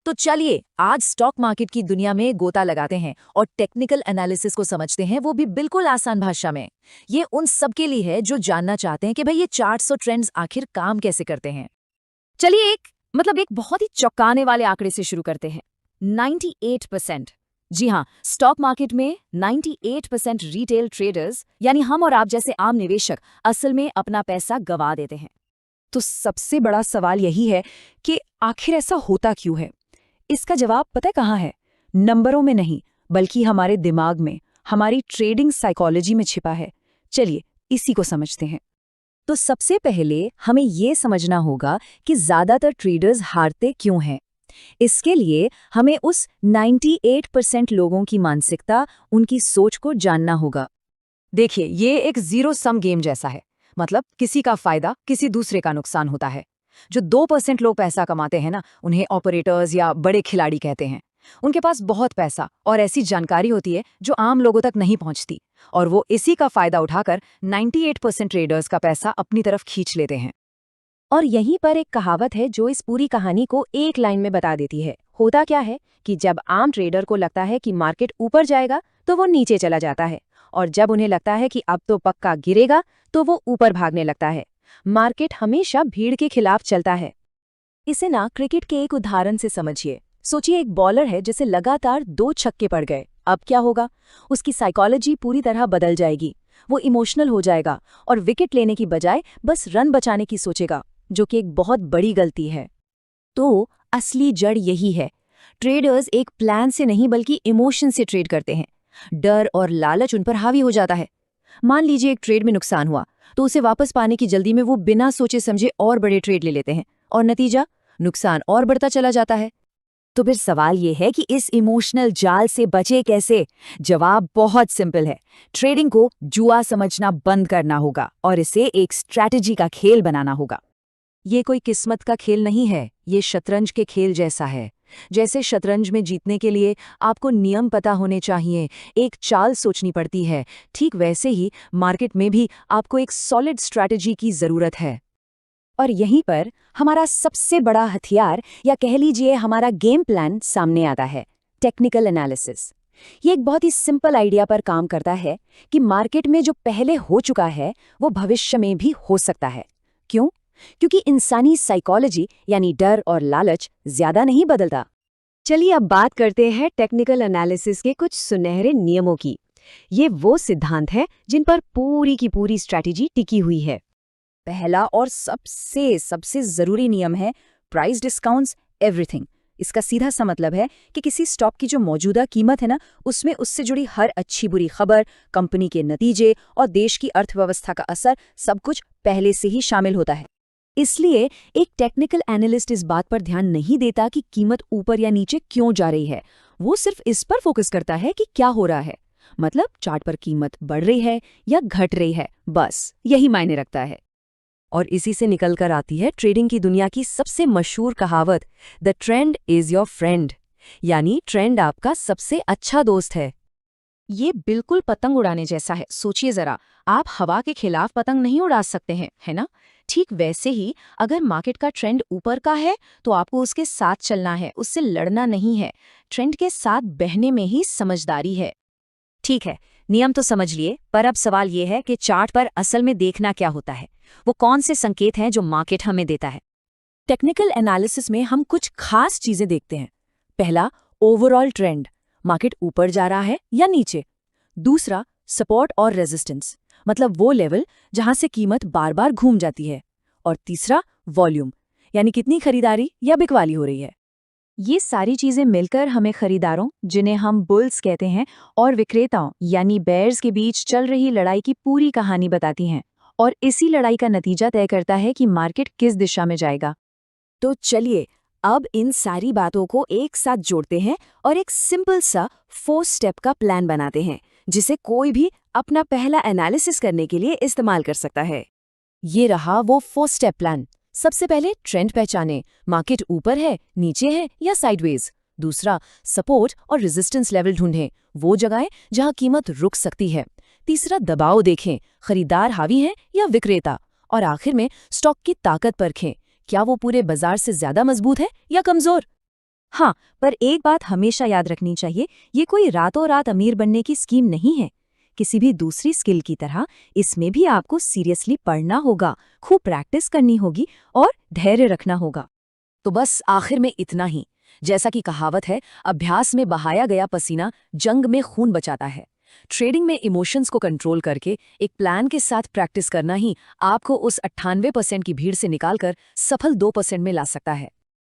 तो चलिए आज स्टॉक मार्केट की दुनिया में गोता लगाते हैं और टेक्निकल एनालिसिस को समझते हैं, वो भी बिल्कुल आसान भाषा में। ये उन सब के लिए है जो जानना चाहते हैं कि भाई ये चार्ट्स और ट्रेंड्स आखिर काम कैसे करते हैं। चलिए एक बहुत ही चौंकाने वाले आंकड़े से शुरू करते हैं। 98%। जी हाँ, स्टॉक मार्केट में 98% रिटेल ट्रेडर्स यानी हम और आप जैसे आम निवेशक असल में अपना पैसा गंवा देते हैं। तो सबसे बड़ा सवाल यही है कि आखिर ऐसा होता क्यों है। इसका जवाब पता है कहाँ है? नंबरों में नहीं, बल्कि हमारे दिमाग में, हमारी ट्रेडिंग साइकोलॉजी में छिपा है। चलिए इसी को समझते हैं। तो सबसे पहले हमें ये समझना होगा कि ज्यादातर ट्रेडर्स हारते क्यों हैं। इसके लिए हमें उस 98% लोगों की मानसिकता, उनकी सोच को जानना होगा। देखिए, ये एक जीरो सम गेम जैसा है। मतलब किसी का फायदा किसी दूसरे का नुकसान होता है। जो 2% लोग पैसा कमाते हैं ना, उन्हें ऑपरेटर्स या बड़े खिलाड़ी कहते हैं। उनके पास बहुत पैसा और ऐसी जानकारी होती है जो आम लोगों तक नहीं पहुंचती, और वो इसी का फायदा उठाकर 98% ट्रेडर्स का पैसा अपनी तरफ खींच लेते हैं। और यहीं पर एक कहावत है जो इस पूरी कहानी को एक लाइन में बता देती है। होता क्या है कि जब आम ट्रेडर को लगता है कि मार्केट ऊपर जाएगा तो वो नीचे चला जाता है, और जब उन्हें लगता है कि अब तो पक्का गिरेगा तो वो ऊपर भागने लगता है। मार्केट हमेशा भीड़ के खिलाफ चलता है। इसे ना क्रिकेट के एक उदाहरण से समझिए। सोचिए एक बॉलर है जिसे लगातार 2 छक्के पड़ गए। अब क्या होगा? उसकी साइकोलॉजी पूरी तरह बदल जाएगी। वो इमोशनल हो जाएगा और विकेट लेने की बजाय बस रन बचाने की सोचेगा, जो कि एक बहुत बड़ी गलती है। तो असली जड़ यही है। ट्रेडर्स एक प्लान से नहीं बल्कि इमोशन से ट्रेड करते हैं। डर और लालच उन पर हावी हो जाता है। मान लीजिए एक ट्रेड में नुकसान हुआ, तो उसे वापस पाने की जल्दी में वो बिना सोचे समझे और बड़े ट्रेड ले लेते हैं, और नतीजा नुकसान और बढ़ता चला जाता है। तो फिर सवाल ये है कि इस इमोशनल जाल से बचे कैसे? जवाब बहुत सिंपल है। ट्रेडिंग को जुआ समझना बंद करना होगा और इसे एक स्ट्रैटेजी का खेल बनाना होगा। ये कोई किस्मत का खेल नहीं है, ये शतरंज के खेल जैसा है। जैसे शतरंज में जीतने के लिए आपको नियम पता होने चाहिए, एक चाल सोचनी पड़ती है, ठीक वैसे ही मार्केट में भी आपको एक सॉलिड स्ट्रैटेजी की जरूरत है। और यहीं पर हमारा सबसे बड़ा हथियार, या कह लीजिए हमारा गेम प्लान, सामने आता है। Technical analysis. ये एक बहुत ही सिंपल आइडिया पर काम करता है कि मार्केट में जो पहले हो चुका है वो भविष्य में भी हो सकता है। क्यों? क्योंकि इंसानी साइकोलॉजी यानी डर और लालच ज्यादा नहीं बदलता। चलिए अब बात करते हैं टेक्निकल एनालिसिस के कुछ सुनहरे नियमों की। ये वो सिद्धांत हैं जिन पर पूरी की पूरी स्ट्रैटेजी टिकी हुई है। पहला और सबसे सबसे जरूरी नियम है प्राइस डिस्काउंट्स एवरीथिंग। इसका सीधा सा मतलब है कि किसी स्टॉक की जो मौजूदा कीमत है ना, उसमें उससे जुड़ी हर अच्छी बुरी खबर, कंपनी के नतीजे और देश की अर्थव्यवस्था का असर, सब कुछ पहले से ही शामिल होता है। इसलिए एक टेक्निकल एनालिस्ट इस बात पर ध्यान नहीं देता कि कीमत ऊपर या नीचे क्यों जा रही है। वो सिर्फ इस पर फोकस करता है कि क्या हो रहा है। मतलब चार्ट पर कीमत बढ़ रही है या घट रही है, बस यही मायने रखता है। और इसी से निकलकर आती है ट्रेडिंग की दुनिया की सबसे मशहूर कहावत, the trend is your friend, यानी ट्रेंड आपका सबसे अच्छा दोस्त है। ये बिल्कुल पतंग उड़ाने जैसा है। सोचिए जरा, आप हवा के खिलाफ पतंग नहीं उड़ा सकते हैं, है ना? ठीक वैसे ही अगर मार्केट का ट्रेंड ऊपर का है तो आपको उसके साथ चलना है, उससे लड़ना नहीं है। ट्रेंड के साथ बहने में ही समझदारी है। ठीक है, नियम तो समझ लिए, पर अब सवाल ये है कि चार्ट पर असल में देखना क्या होता है। वो कौन से संकेत हैं जो मार्केट हमें देता है? टेक्निकल एनालिसिस में हम कुछ खास चीजें देखते हैं। पहला, ओवरऑल ट्रेंड, मार्केट ऊपर जा रहा है या नीचे। दूसरा, सपोर्ट और रेजिस्टेंस, मतलब वो लेवल जहां से कीमत बार बार घूम जाती है। और तीसरा, वॉल्यूम, यानी कितनी खरीदारी या बिकवाली हो रही है। ये सारी चीजें मिलकर हमें खरीदारों, जिन्हें हम बुल्स कहते हैं, और विक्रेताओं यानी बेयर्स के बीच चल रही लड़ाई की पूरी कहानी बताती हैं, और इसी लड़ाई का नतीजा तय करता है कि मार्केट किस दिशा में जाएगा। तो चलिए अब इन सारी बातों को एक साथ जोड़ते हैं और एक सिंपल सा 4 स्टेप का प्लान बनाते हैं, जिसे कोई भी अपना पहला एनालिसिस करने के लिए इस्तेमाल कर सकता है। ये रहा वो 4 स्टेप प्लान। सबसे पहले ट्रेंड पहचाने, मार्केट ऊपर है, नीचे है या साइडवेज। दूसरा, सपोर्ट और रेजिस्टेंस लेवल ढूंढें, वो जगहें जहां कीमत रुक सकती है। तीसरा, दबाव देखें, खरीदार हावी हैं या विक्रेता। और आखिर में स्टॉक की ताकत परखें, क्या वो पूरे बाजार से ज्यादा मजबूत है या कमजोर। हाँ, पर एक बात हमेशा याद रखनी चाहिए, ये कोई रातों रात अमीर बनने की स्कीम नहीं है। किसी भी दूसरी स्किल की तरह इसमें भी आपको सीरियसली पढ़ना होगा, खूब प्रैक्टिस करनी होगी और धैर्य रखना होगा। तो बस आखिर में इतना ही। जैसा कि कहावत है, अभ्यास में बहाया गया पसीना जंग में खून बचाता है। ट्रेडिंग में इमोशंस को कंट्रोल करके एक प्लान के साथ प्रैक्टिस करना ही आपको उस 98% की भीड़ से निकालकर सफल 2% में ला सकता है।